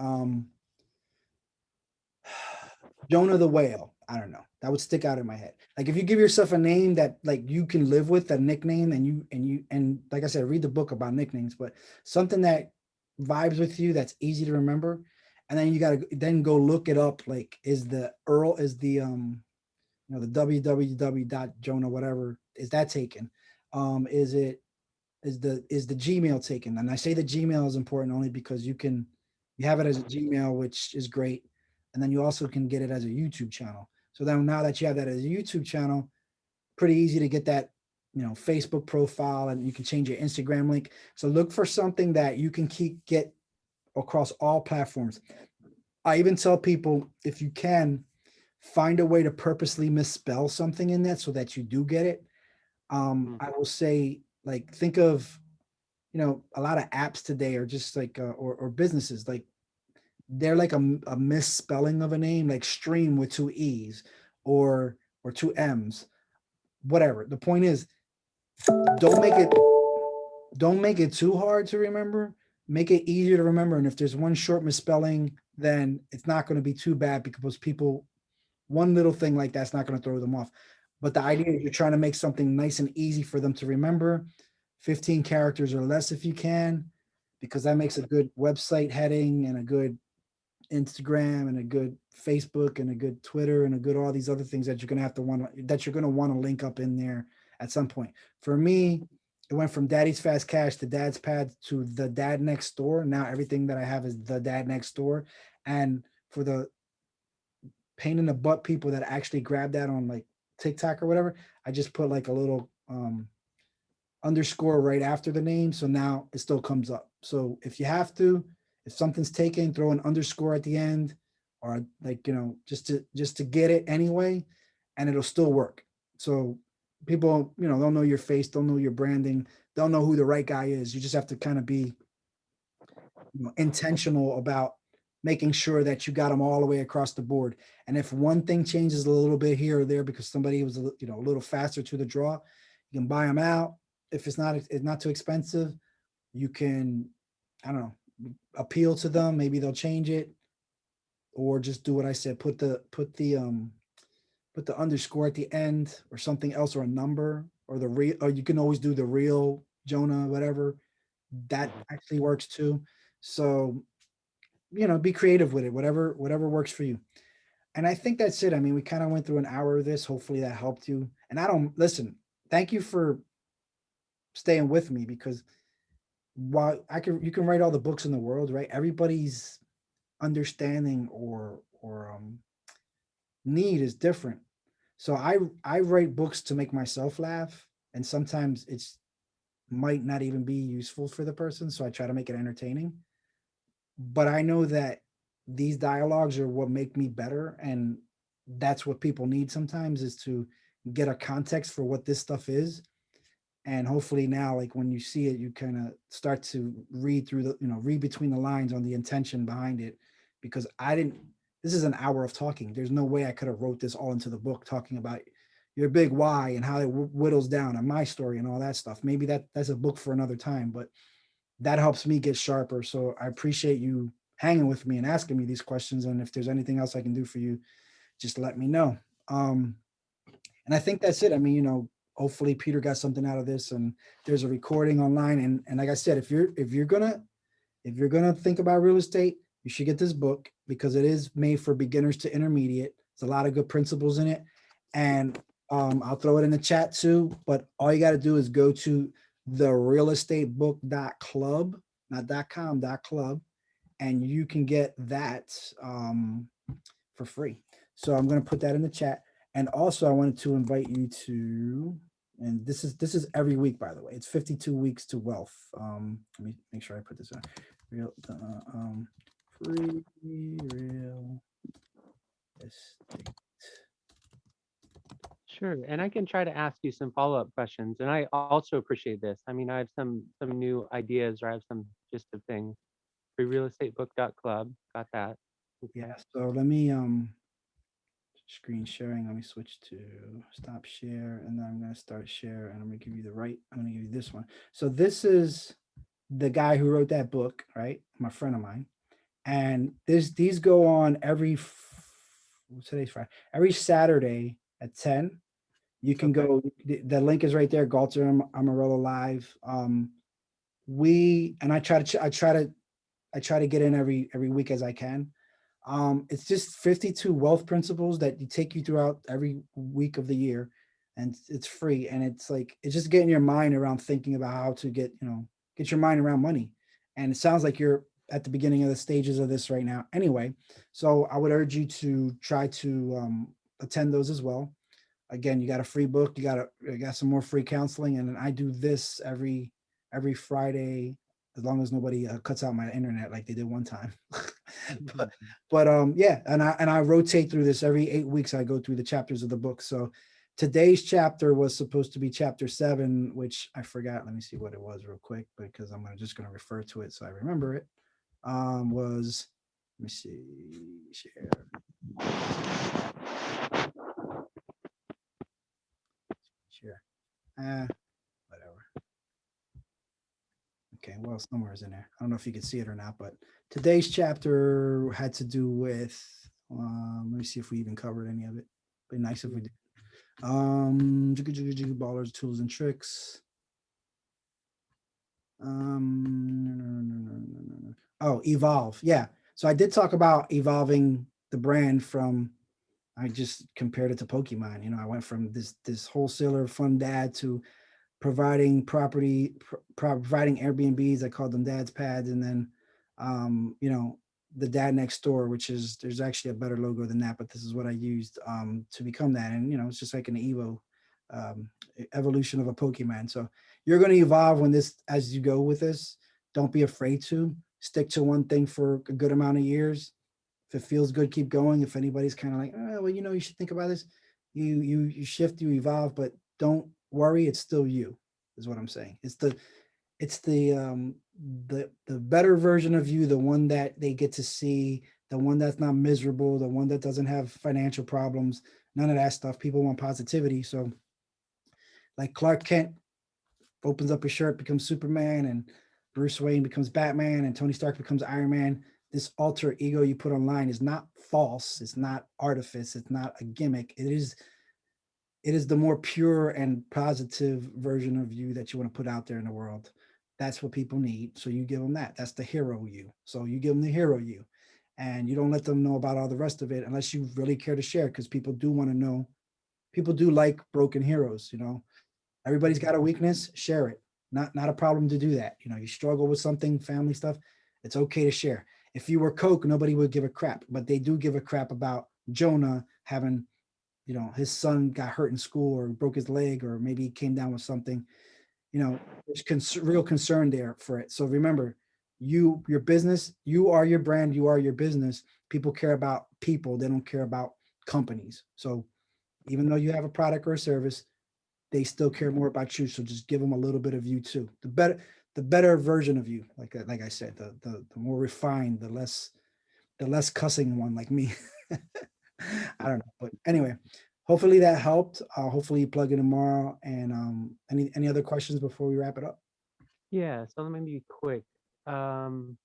Jonah the whale. I don't know. That would stick out in my head. Like if you give yourself a name that like you can live with, a nickname, and like I said, read the book about nicknames, but something that vibes with you that's easy to remember. And then you gotta then go look it up. Like is the the www dot Jonah whatever is that taken? Is it is the Gmail taken? And I say the Gmail is important only because you have it as a Gmail, which is great, and then you also can get it as a YouTube channel. So then now that you have that as a YouTube channel, pretty easy to get that Facebook profile, and you can change your Instagram link. So look for something that you can get across all platforms. I even tell people if you can find a way to purposely misspell something in that so that you do get it. I will say, like, think of a lot of apps today are just like or businesses, like they're like a misspelling of a name, like stream with two e's or two m's, whatever. The point is, don't make it don't make it too hard to remember. Make it easier to remember, and if there's one short misspelling, then it's not going to be too bad, because people, one little thing like that's not going to throw them off. But the idea is you're trying to make something nice and easy for them to remember, 15 characters or less if you can, because that makes a good website heading and a good Instagram and a good Facebook and a good Twitter and a good all these other things that you're going to have to want to link up in there at some point. For me, it went from Daddy's Fast Cash to Dad's Pad to the Dad Next Door. Now everything that I have is the Dad Next Door. And for the pain in the butt people that actually grab that on like TikTok or whatever, I just put like a little underscore right after the name. So now it still comes up. So if you have to, if something's taken, throw an underscore at the end, or like, just to get it anyway, and it'll still work. So people, they'll know your face, they'll know your branding, they'll know who the right guy is. You just have to kind of be intentional about making sure that you got them all the way across the board. And if one thing changes a little bit here or there because somebody was a little faster to the draw, you can buy them out. If it's not too expensive, you can, I don't know, appeal to them. Maybe they'll change it, or just do what I said. Put the underscore at the end or something else, or a number, or the real, or you can always do the real Jonah, whatever. That actually works too. So, be creative with it, whatever works for you. And I think that's it. I mean, we kind of went through an hour of this. Hopefully that helped you. And I don't listen. Thank you for staying with me, because while you can write all the books in the world, right? Everybody's understanding or need is different. So I write books to make myself laugh, and sometimes it's might not even be useful for the person. So I try to make it entertaining. But I know that these dialogues are what make me better, and that's what people need sometimes, is to get a context for what this stuff is. And hopefully now, like when you see it, you kind of start to read through read between the lines on the intention behind it. Because I didn't this is an hour of talking. There's no way I could have wrote this all into the book, talking about your big why and how it whittles down on my story and all that stuff. Maybe that's a book for another time, but that helps me get sharper. So I appreciate you hanging with me and asking me these questions. And if there's anything else I can do for you, just let me know. And I think that's it. I mean, hopefully Peter got something out of this, and there's a recording online. And like I said, if you're gonna think about real estate, you should get this book, because it is made for beginners to intermediate. There's a lot of good principles in it. And I'll throw it in the chat too. But all you got to do is go to therealestatebook.club, not .com, .club, and you can get that for free. So I'm going to put that in the chat. And also I wanted to invite you to, and this is every week, by the way, it's 52 weeks to wealth. Let me make sure I put this on. Free real estate Sure, and I can try to ask you some follow-up questions, and I also appreciate this. I mean, I have some new ideas, or I have some gist of things. Freerealestatebook.club, got that. Okay. Yeah. So let me screen sharing. Let me switch to stop share, and then I'm gonna start share, and I'm gonna give you the right. I'm gonna give you this one. So this is the guy who wrote that book, right? My friend of mine, and these go on today's Friday, every Saturday at 10. You can Okay. go. The link is right there. Galter Amarillo Live. We and I try to get in every week as I can. It's just 52 wealth principles that you take you throughout every week of the year, and it's free. And it's like it's just getting your mind around thinking about how to get your mind around money. And it sounds like you're at the beginning of the stages of this right now. Anyway, so I would urge you to try to attend those as well. Again, you got a free book, you got some more free counseling, and then I do this every Friday, as long as nobody cuts out my internet like they did one time. but yeah, and I rotate through this every 8 weeks. I go through the chapters of the book. So today's chapter was supposed to be chapter 7, which I forgot. Let me see what it was real quick because I'm just going to refer to it so I remember it. Was Let me see, share. Whatever. Okay, well, somewhere is in there. I don't know if you can see it or not, but today's chapter had to do with. Let me see if we even covered any of it. Be nice if we did. Ballers, tools, and tricks. Oh, evolve. Yeah. So I did talk about evolving the brand from. I just compared it to Pokemon. I went from this wholesaler fun dad to providing Airbnbs. I called them dad's pads. And then the dad next door, which is, there's actually a better logo than that, but this is what I used to become that. And it's just like an evolution of a Pokemon. So you're going to evolve as you go with this. Don't be afraid to stick to one thing for a good amount of years. If it feels good, keep going. If anybody's kind of like, well, you should think about this, you shift, you evolve, but don't worry, it's still you, is what I'm saying. It's the better version of you, the one that they get to see, the one that's not miserable, the one that doesn't have financial problems, none of that stuff. People want positivity. So like Clark Kent opens up his shirt, becomes Superman, and Bruce Wayne becomes Batman, and Tony Stark becomes Iron Man. This alter ego you put online is not false. It's not artifice. It's not a gimmick. It is the more pure and positive version of you that you want to put out there in the world. That's what people need. So you give them that. That's the hero you. So you give them the hero you, and you don't let them know about all the rest of it unless you really care to share, because people do want to know. People do like broken heroes. Everybody's got a weakness. Share it. Not a problem to do that. You struggle with something, family stuff. It's okay to share. If you were Coke, nobody would give a crap, but they do give a crap about Jonah having, his son got hurt in school or broke his leg, or maybe he came down with something. There's real concern there for it. So remember, your business, you are your brand, you are your business. People care about people. They don't care about companies. So even though you have a product or a service, they still care more about you. So just give them a little bit of you too. The better version of you, like I said, the more refined, the less cussing one like me. I don't know, but anyway, hopefully that helped. Hopefully you plug in tomorrow. And any other questions before we wrap it up? Yeah, so let me be quick. Um,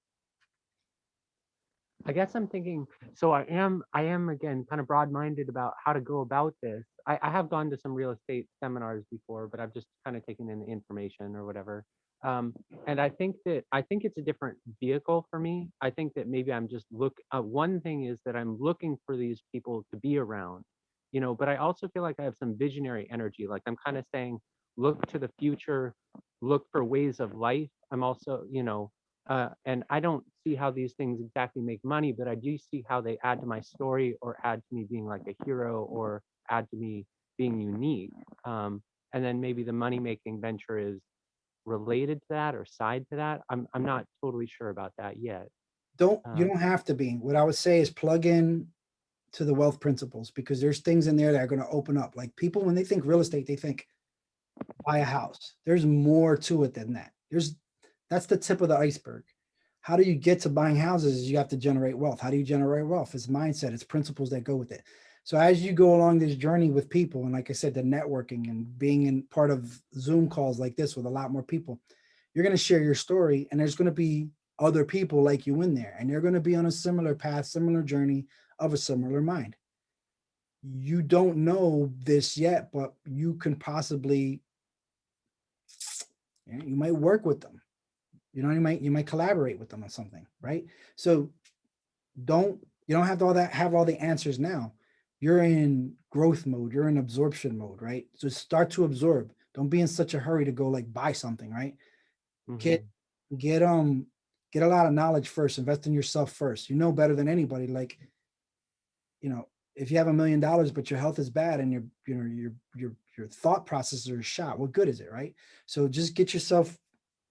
I guess I'm thinking, so I am again kind of broad-minded about how to go about this. I have gone to some real estate seminars before, but I've just kind of taken in the information or whatever. Um, and I think it's a different vehicle for me. I think that maybe I'm just one thing is that I'm looking for these people to be around, but I also feel like I have some visionary energy. Like I'm kind of saying, look to the future, look for ways of life. I'm also, and I don't see how these things exactly make money, but I do see how they add to my story or add to me being like a hero or add to me being unique. And then maybe the money making venture is related to that or side to that. I'm not totally sure about that yet. You Um, don't have to be. What I would say is plug in to the wealth principles, because there's things in there that are going to open up. Like people, when they think real estate, they think buy a house. There's more to it than that. That's the tip of the iceberg. How do you get to buying houses? You have to generate wealth. How do you generate wealth? It's mindset, it's principles that go with it. So as you go along this journey with people, and like I said, the networking and being in part of Zoom calls like this with a lot more people, you're going to share your story, and there's going to be other people like you in there, and you're going to be on a similar path, similar journey of a similar mind. You don't know this yet, but you can possibly, you might work with them. You might collaborate with them on something, right? So you don't have all the answers now. You're in growth mode, you're in absorption mode, right? So start to absorb. Don't be in such a hurry to go like buy something, right? Get get get a lot of knowledge first, invest in yourself first. You know better than anybody. Like, if you have $1 million but your health is bad and your thought processes are shot, what good is it, right? So just get yourself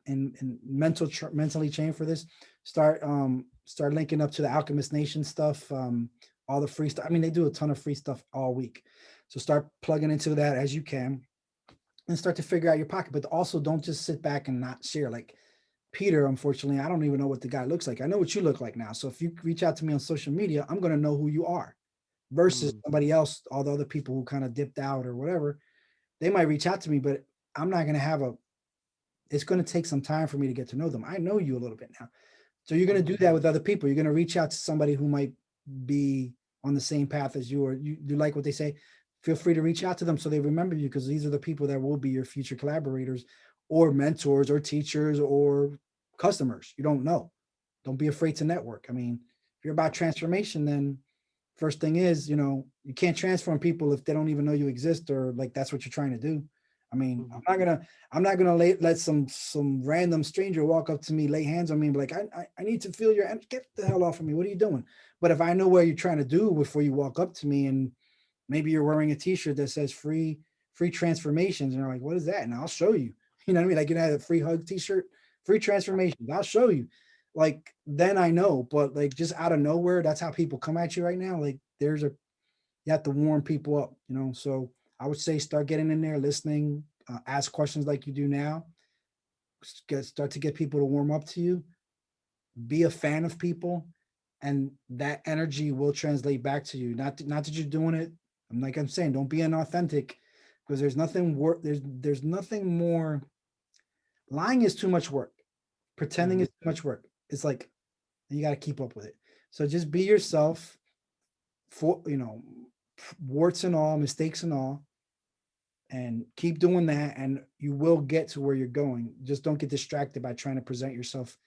in mentally trained for this. Start linking up to the Alchemist Nation stuff, all the free stuff. I mean, they do a ton of free stuff all week. So start plugging into that as you can and start to figure out your pocket. But also don't just sit back and not share. Like Peter, unfortunately, I don't even know what the guy looks like. I know what you look like now. So if you reach out to me on social media, I'm going to know who you are versus somebody else, all the other people who kind of dipped out or whatever. They might reach out to me, but I'm not going to it's going to take some time for me to get to know them. I know you a little bit now. So you're going to do that with other people. You're going to reach out to somebody who might be on the same path as you, or you like what they say. Feel free to reach out to them so they remember you, because these are the people that will be your future collaborators or mentors or teachers or customers. You don't know. Don't be afraid to network. I mean, if you're about transformation, then first thing is, you can't transform people if they don't even know you exist, or like that's what you're trying to do. I mean, I'm not gonna let some random stranger walk up to me, lay hands on me, and be like, I need to feel your, get the hell off of me. What are you doing? But if I know what you're trying to do before you walk up to me, and maybe you're wearing a T-shirt that says free transformations, and you're like, what is that? And I'll show you. You know what I mean? Like, you have a free hug T-shirt, free transformations. I'll show you. Like, then I know. But like, just out of nowhere, that's how people come at you right now. Like, you have to warm people up. So I would say start getting in there, listening, ask questions like you do now. Start to get people to warm up to you. Be a fan of people, and that energy will translate back to you. Not that you're doing it. I'm saying, don't be inauthentic, because there's nothing there's nothing more. Lying is too much work. Pretending is too much work. It's like you got to keep up with it. So just be yourself, for warts and all, mistakes and all, and keep doing that, and you will get to where you're going. Just don't get distracted by trying to present yourself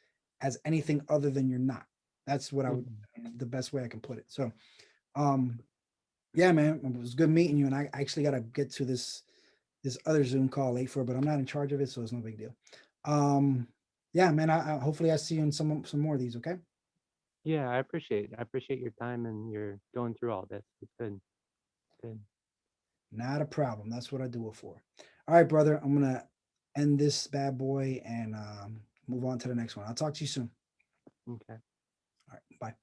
as anything other than you're not. That's what the best way I can put it. So yeah, man, it was good meeting you, and I actually got to get to this other Zoom call late for, but I'm not in charge of it, so it's no big deal. Yeah, man, I hopefully I see you in some more of these. Okay. Yeah, I appreciate your time and your going through all this. It's good. Not a problem. That's what I do it for. All right, brother. I'm gonna end this bad boy and move on to the next one. I'll talk to you soon. Okay. All right. Bye.